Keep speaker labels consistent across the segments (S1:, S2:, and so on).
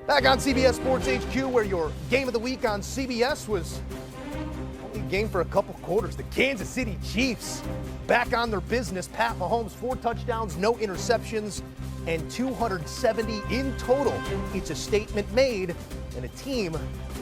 S1: Back on CBS Sports HQ, where your game of the week on CBS was only a game for a couple quarters. The Kansas City Chiefs back on their business. Pat Mahomes, 4 touchdowns, no interceptions, and 270 in total. It's a statement made, and a team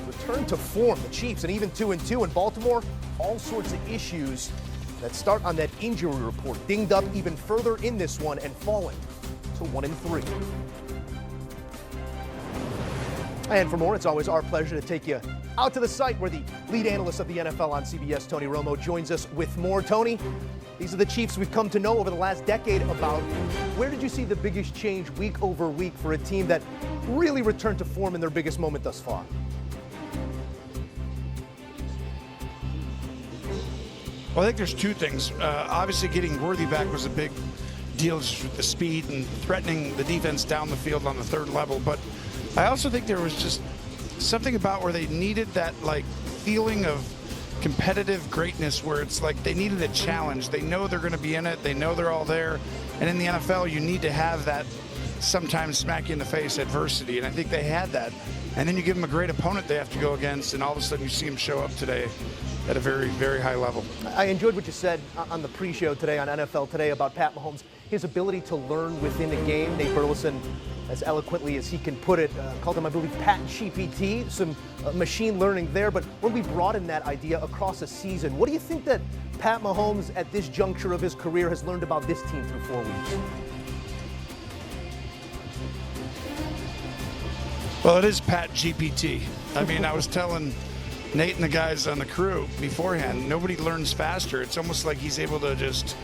S1: returned to form. The Chiefs, and even 2-2 in Baltimore, all sorts of issues that start on that injury report. Dinged up even further in this one and falling to 1-3. And for more, it's always our pleasure to take you out to the site where the lead analyst of the NFL on CBS, Tony Romo, joins us with more. Tony, these are the Chiefs we've come to know over the last decade about. Where did you see the biggest change week over week for a team that really returned to form in their biggest moment thus far?
S2: Well, I think there's 2 things. Obviously, getting Worthy back was a big deal, just with the speed and threatening the defense down the field on the 3rd level. But I also think there was just something about where they needed that feeling of competitive greatness, where it's like they needed a challenge. They know they're going to be in it. They know they're all there. And in the NFL, you need to have that sometimes smack you in the face adversity. And I think they had that. And then you give them a great opponent they have to go against, and all of a sudden you see them show up today at a very, very high level.
S1: I enjoyed what you said on the pre-show today on NFL Today about Pat Mahomes, his ability to learn within a game. Nate Burleson, as eloquently as he can put it, called him, I believe, Pat GPT, some machine learning there. But when we broaden that idea across a season, what do you think that Pat Mahomes at this juncture of his career has learned about this team through 4 weeks?
S2: Well, it is Pat GPT. I mean, I was telling Nate and the guys on the crew beforehand, nobody learns faster. It's almost like he's able to just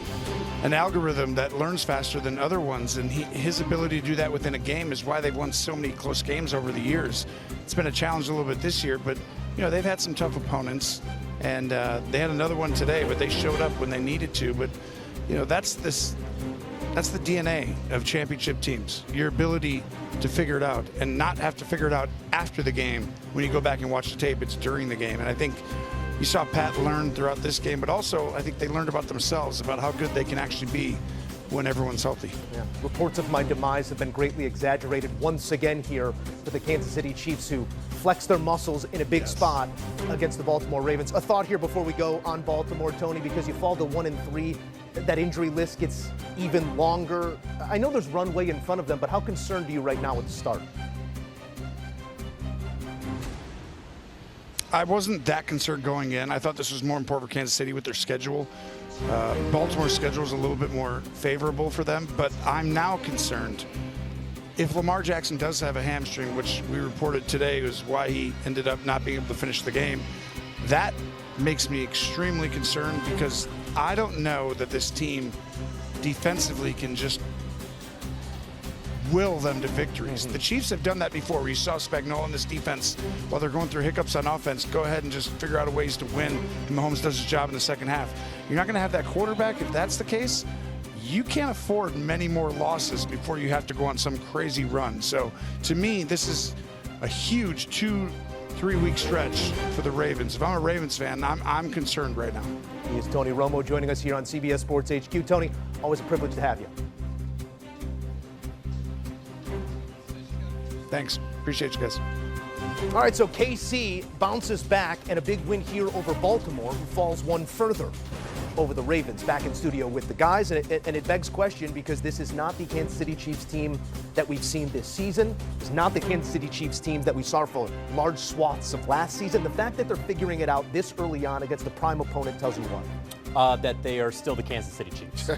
S2: an algorithm that learns faster than other ones, and his ability to do that within a game is why they've won so many close games over the years. It's been a challenge a little bit this year, but they've had some tough opponents, and they had another one today, but they showed up when they needed to. But that's the DNA of championship teams, your ability to figure it out and not have to figure it out after the game. When you go back and watch the tape, it's during the game. And I think you saw Pat learn throughout this game, but also I think they learned about themselves, about how good they can actually be when everyone's healthy.
S1: Yeah. Reports of my demise have been greatly exaggerated once again here for the Kansas City Chiefs, who flexed their muscles in a big spot against the Baltimore Ravens. A thought here before we go on Baltimore, Tony, because you fall to 1-3, that injury list gets even longer. I know there's runway in front of them, but how concerned are you right now with the start?
S2: I wasn't that concerned going in. I thought this was more important for Kansas City with their schedule. Baltimore's schedule is a little bit more favorable for them, but I'm now concerned. If Lamar Jackson does have a hamstring, which we reported today was why he ended up not being able to finish the game, that makes me extremely concerned, because I don't know that this team defensively can just will them to victories. The Chiefs have done that before. We saw Spagnuolo in this defense, while they're going through hiccups on offense, go ahead and just figure out ways to win, and Mahomes does his job in the second half. You're not going to have that quarterback. If that's the case, you can't afford many more losses before you have to go on some crazy run. So to me, this is a huge 2-3 week stretch for the Ravens. If I'm a Ravens fan, I'm concerned right now.
S1: He is Tony Romo joining us here on CBS Sports HQ. Tony, always a privilege to have you.
S2: Thanks. Appreciate you guys.
S1: All right, so KC bounces back, and a big win here over Baltimore, who falls one further over the Ravens. Back in studio with the guys, and it begs question, because this is not the Kansas City Chiefs team that we've seen this season. It's not the Kansas City Chiefs team that we saw for large swaths of last season. The fact that they're figuring it out this early on against the prime opponent tells you what?
S3: That they are still the Kansas City Chiefs.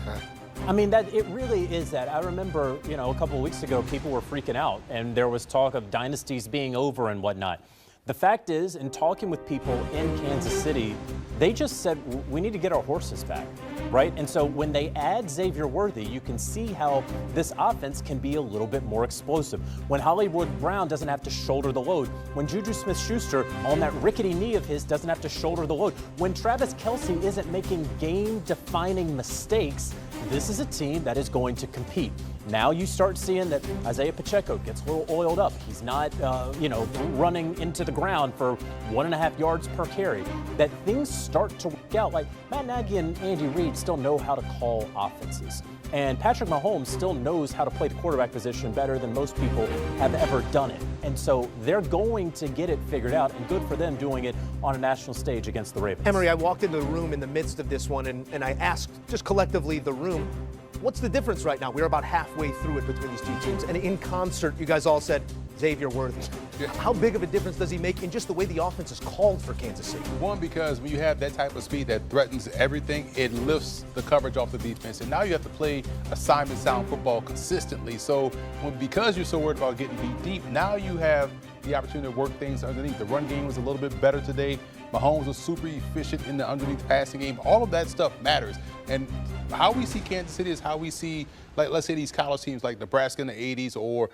S3: I mean, that it really is that. I remember, a couple of weeks ago, people were freaking out, and there was talk of dynasties being over and whatnot. The fact is, in talking with people in Kansas City, they just said, we need to get our horses back, right? And so when they add Xavier Worthy, you can see how this offense can be a little bit more explosive. When Hollywood Brown doesn't have to shoulder the load. When Juju Smith-Schuster, on that rickety knee of his, doesn't have to shoulder the load. When Travis Kelce isn't making game-defining mistakes, this is a team that is going to compete. Now you start seeing that Isaiah Pacheco gets a little oiled up. He's not, running into the ground for 1.5 yards per carry. That things start to work out. Like Matt Nagy and Andy Reid still know how to call offenses. And Patrick Mahomes still knows how to play the quarterback position better than most people have ever done it. And so they're going to get it figured out, and good for them doing it on a national stage against the Ravens.
S1: Emery, I walked into the room in the midst of this one, and I asked just collectively the room, what's the difference right now? We're about halfway through it between these two teams. And in concert, you guys all said, Xavier Worthy.
S4: Yeah.
S1: How big of a difference does he make in just the way the offense is called for Kansas City?
S4: One, because when you have that type of speed that threatens everything, it lifts the coverage off the defense. And now you have to play assignment sound football consistently. So because you're so worried about getting beat deep, now you have the opportunity to work things underneath. The run game was a little bit better today. Mahomes was super efficient in the underneath passing game. All of that stuff matters. And how we see Kansas City is how we see, like, let's say these college teams like Nebraska in the 80s or,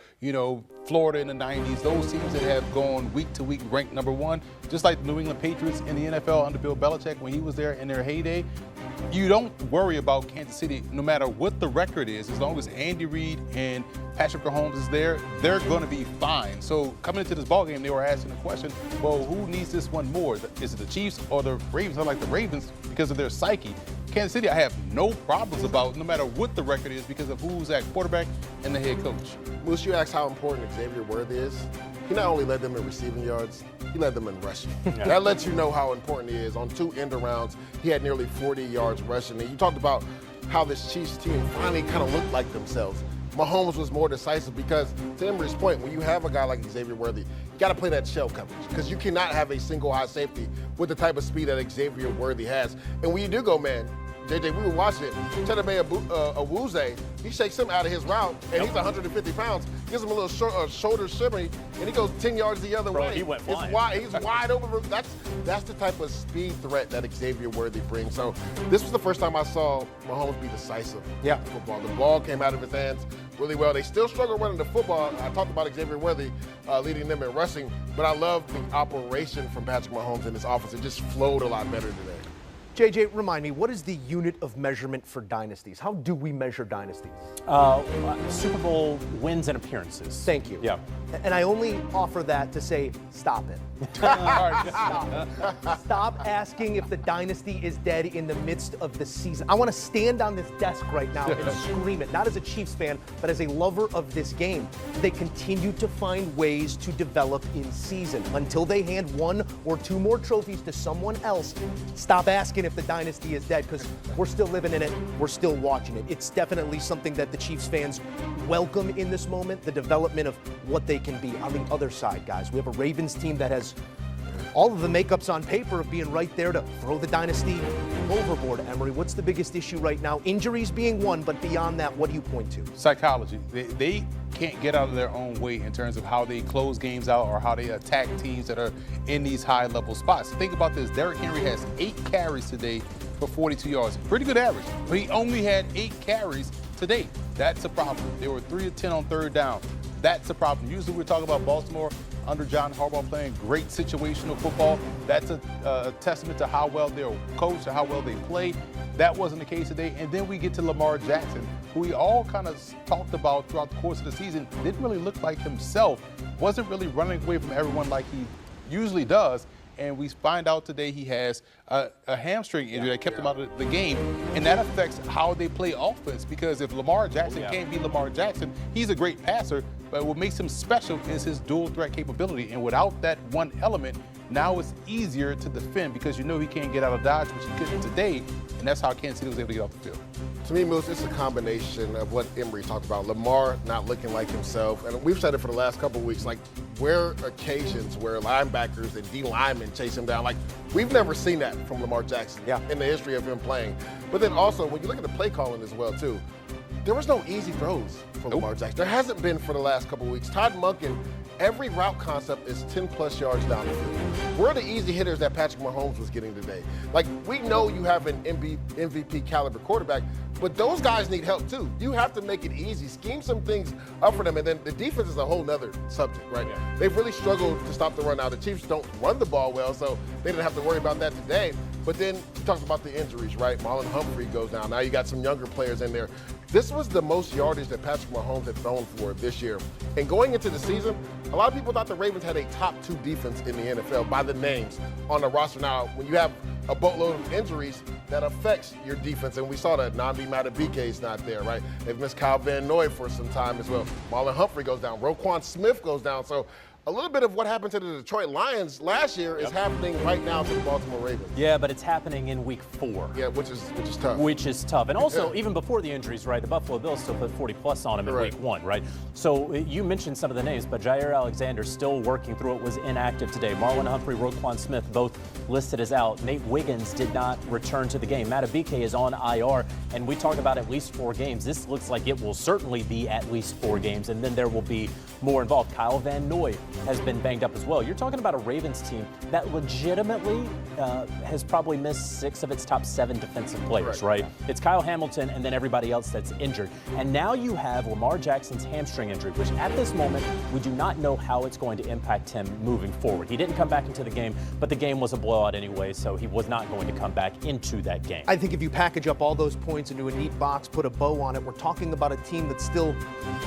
S4: Florida in the 90s, those teams that have gone week to week ranked number one, just like the New England Patriots in the NFL under Bill Belichick when he was there in their heyday. You don't worry about Kansas City no matter what the record is. As long as Andy Reid and Patrick Mahomes is there, they're going to be fine. So coming into this ballgame, they were asking the question, well, who needs this one more? Is it the Chiefs or the Ravens? Unlike the Ravens, because of their psyche. Kansas City, I have no problems about, no matter what the record is, because of who's at quarterback and the head coach.
S5: Moose, you asked how important Xavier Worthy is. He not only led them in receiving yards, he led them in rushing. That lets you know how important he is. On 2 end-arounds, he had nearly 40 yards rushing. And you talked about how this Chiefs team finally kind of looked like themselves. Mahomes was more decisive because, to Emery's point, when you have a guy like Xavier Worthy, you got to play that shell coverage because you cannot have a single high safety with the type of speed that Xavier Worthy has. And when you do go, man, JJ, we were watching it. Tedebe Awuzie, he shakes him out of his route, and he's 150 pounds. Gives him a little shoulder shimmy, and he goes 10 yards the other way.
S3: He went flying.
S5: He's wide open. That's the type of speed threat that Xavier Worthy brings. So this was the first time I saw Mahomes be decisive in football. The ball came out of his hands really well. They still struggle running the football. I talked about Xavier Worthy leading them in rushing, but I love the operation from Patrick Mahomes in this offense. It just flowed a lot better today.
S1: JJ, remind me, what is the unit of measurement for dynasties? How do we measure dynasties?
S3: Super Bowl wins and appearances.
S1: Thank you.
S3: Yeah.
S1: And I only offer that to say, stop it. Stop asking if the dynasty is dead in the midst of the season. I want to stand on this desk right now and scream it, not as a Chiefs fan, but as a lover of this game. They continue to find ways to develop in season. Until they hand 1 or 2 more trophies to someone else, stop asking if the dynasty is dead, because we're still living in it, we're still watching it. It's definitely something that the Chiefs fans welcome in this moment, the development of what they can be. On the other side, guys, we have a Ravens team that has all of the makeups on paper of being right there to throw the dynasty overboard. Emery, what's the biggest issue right now? Injuries being one, but beyond that, what do you point to?
S4: Psychology. They can't get out of their own way in terms of how they close games out or how they attack teams that are in these high-level spots. Think about this. Derrick Henry has 8 carries today for 42 yards. Pretty good average, but he only had 8 carries today. That's a problem. They were 3 of 10 on 3rd down. That's a problem. Usually we're talking about Baltimore under John Harbaugh playing great situational football. That's a testament to how well they're coached and how well they play. That wasn't the case today. And then we get to Lamar Jackson, who we all kind of talked about throughout the course of the season. Didn't really look like himself. Wasn't really running away from everyone like he usually does. And we find out today he has a hamstring injury that kept him out of the game. And that affects how they play offense, because if Lamar Jackson can't be Lamar Jackson, he's a great passer, but what makes him special is his dual threat capability. And without that one element, now it's easier to defend because you know he can't get out of dodge, which he couldn't today. And that's how Kansas City was able to get off the field.
S5: To me, Moose, it's a combination of what Emery talked about. Lamar not looking like himself. And we've said it for the last couple of weeks, like, where occasions where linebackers and D linemen chase him down. Like, we've never seen that from Lamar Jackson in the history of him playing. But then also, when you look at the play calling as well, too, there was no easy throws for Lamar Jackson. There hasn't been for the last couple of weeks. Todd Monken, every route concept is 10-plus yards down the field. Where are the easy hitters that Patrick Mahomes was getting today? Like, we know you have an MVP caliber quarterback, but those guys need help too. You have to make it easy, scheme some things up for them, and then the defense is a whole nother subject, right? Yeah. They've really struggled to stop the run. Now, the Chiefs don't run the ball well, so they didn't have to worry about that today. But then you talked about the injuries, right? Marlon Humphrey goes down. Now you got some younger players in there. This was the most yardage that Patrick Mahomes had thrown for this year. And going into the season, a lot of people thought the Ravens had a top 2 defense in the NFL by the names on the roster. Now, when you have a boatload of injuries, that affects your defense. And we saw that Nnamdi Madubuike is not there, right? They've missed Kyle Van Noy for some time as well. Marlon Humphrey goes down. Roquan Smith goes down. So a little bit of what happened to the Detroit Lions last year is happening right now to the Baltimore Ravens.
S3: Yeah, but it's happening in week 4.
S5: Yeah, which is tough.
S3: Which is tough. And also, even before the injuries, right, the Buffalo Bills still put 40-plus on him in week 1, right? So you mentioned some of the names, but Jair Alexander still working through it, was inactive today. Marlon Humphrey, Roquan Smith, both listed as out. Nate Wiggins did not return to the game. Matabike is on IR, and we talk about at least 4 games. This looks like it will certainly be at least 4 games, and then there will be more involved. Kyle Van Noy has been banged up as well. You're talking about a Ravens team that legitimately has probably missed 6 of its top 7 defensive players, right? It's Kyle Hamilton and then everybody else that's injured. And now you have Lamar Jackson's hamstring injury, which at this moment, we do not know how it's going to impact him moving forward. He didn't come back into the game, but the game was a blowout anyway, so he was not going to come back into that game.
S1: I think if you package up all those points into a neat box, put a bow on it, we're talking about a team that's still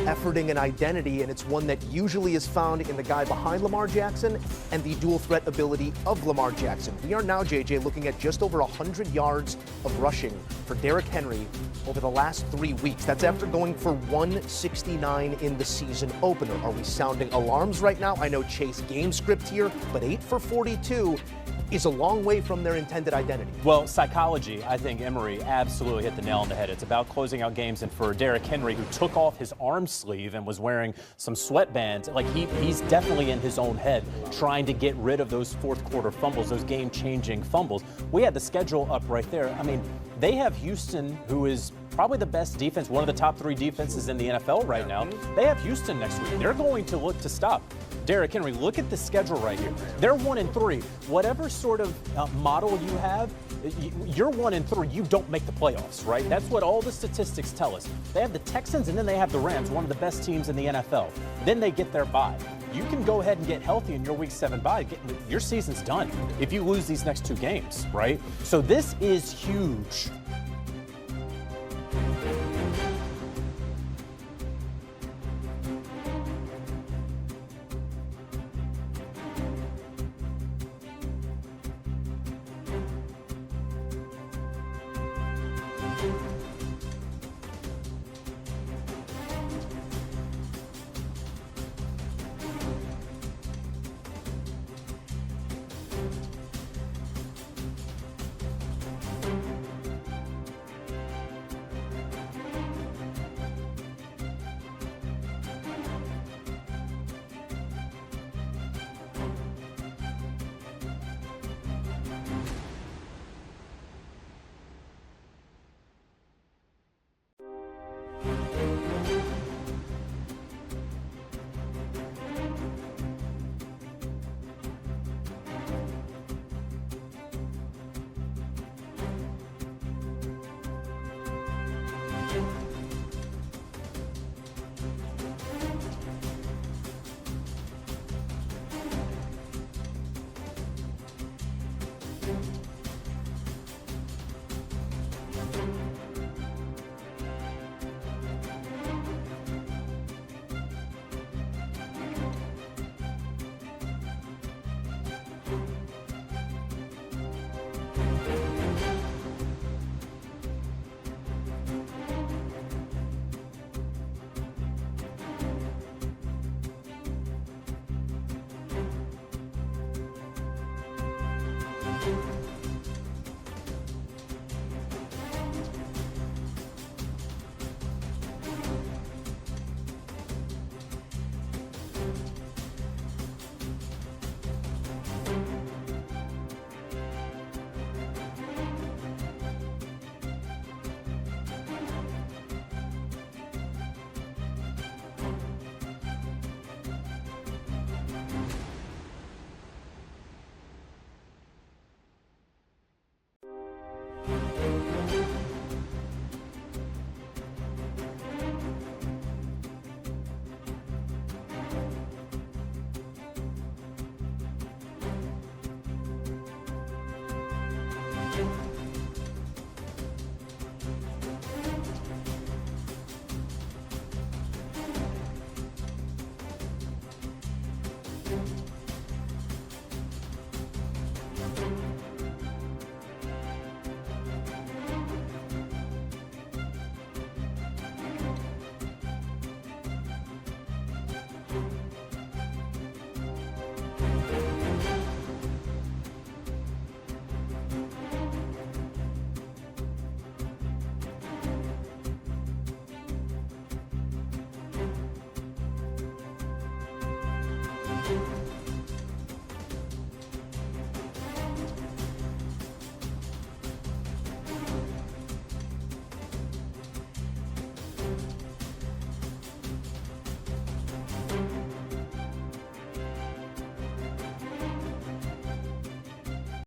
S1: efforting an identity, and it's one that usually is found in the guy behind Lamar Jackson and the dual threat ability of Lamar Jackson. We are now, JJ, looking at just over 100 yards of rushing for Derrick Henry over the last 3 weeks. That's after going for 169 in the season opener. Are we sounding alarms right now? I know Chase game script here, but 8 for 42 is a long way from their intended identity.
S3: Well, psychology, I think Emery absolutely hit the nail on the head. It's about closing out games, and for Derrick Henry, who took off his arm sleeve and was wearing some sweatbands, like he's definitely in his own head trying to get rid of those fourth quarter fumbles, those game-changing fumbles. We had the schedule up right there. I mean, they have Houston, who is probably the best defense, one of the top 3 defenses in the NFL right now. They have Houston next week. They're going to look to stop Derrick Henry. Look at the schedule right here. They're 1-3. Whatever sort of model you have, you're 1-3. You don't make the playoffs, right? That's what all the statistics tell us. They have the Texans and then they have the Rams, one of the best teams in the NFL. Then they get their bye. You can go ahead and get healthy in your week 7 bye. Your season's done if you lose these next 2 games, right? So this is huge